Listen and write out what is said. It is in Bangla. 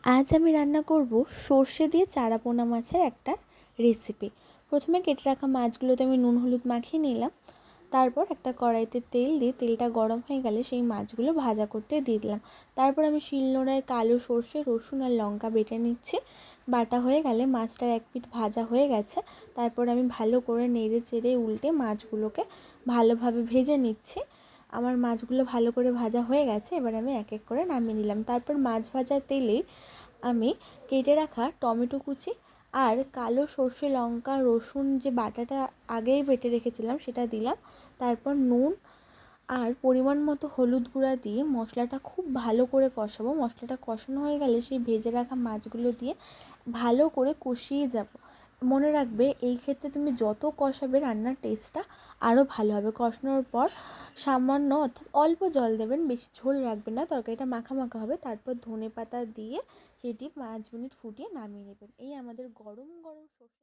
আজ আমি রান্না করব সর্ষে দিয়ে চারা পোনা মাছের একটা রেসিপি। প্রথমে কেটে রাখা মাছগুলোতে আমি নুন হলুদ মাখিয়ে নিলাম। তারপর একটা কড়াইতে তেল দিয়ে তেলটা গরম হয়ে গেলে সেই মাছগুলো ভাজা করতে দিয়ে দিলাম। তারপর আমি শিলনোড়ায় কালো সর্ষে, রসুন আর লঙ্কা বেটে নিচ্ছি। বাটা হয়ে গেলে মাছটার এক পিঠ ভাজা হয়ে গেছে। তারপর আমি ভালো করে নেড়ে চেড়ে উল্টে মাছগুলোকে ভালোভাবে ভেজে নিচ্ছি। আমার মাছগুলো ভালো করে ভাজা হয়ে গেছে। এবার আমি এক এক করে নামিয়ে নিলাম। তারপর মাছ ভাজার তেলেই আমি কেটে রাখা টমেটো কুচি আর কালো সর্ষে, লঙ্কা, রসুন যে বাটাটা আগেই বেটে রেখেছিলাম সেটা দিলাম। তারপর নুন আর পরিমাণ মতো হলুদ গুঁড়া দিয়ে মশলাটা খুব ভালো করে কষাবো। মশলাটা কষানো হয়ে গেলে সেই ভেজে রাখা মাছগুলো দিয়ে ভালো করে কষিয়ে যাব। মনে রাখবে, এই ক্ষেত্রে তুমি যত কষাবে রান্নার টেস্টটা আরও ভালো হবে। কষানোর পর সামান্য অর্থাৎ অল্প জল দেবেন, বেশি ঝোল রাখবেন না, তরকারিটা মাখা মাখা হবে। তারপর ধনেপাতা দিয়ে সেটি 5 মিনিট ফুটিয়ে নামিয়ে নেবেন। এই আমাদের গরম গরম সর্ষে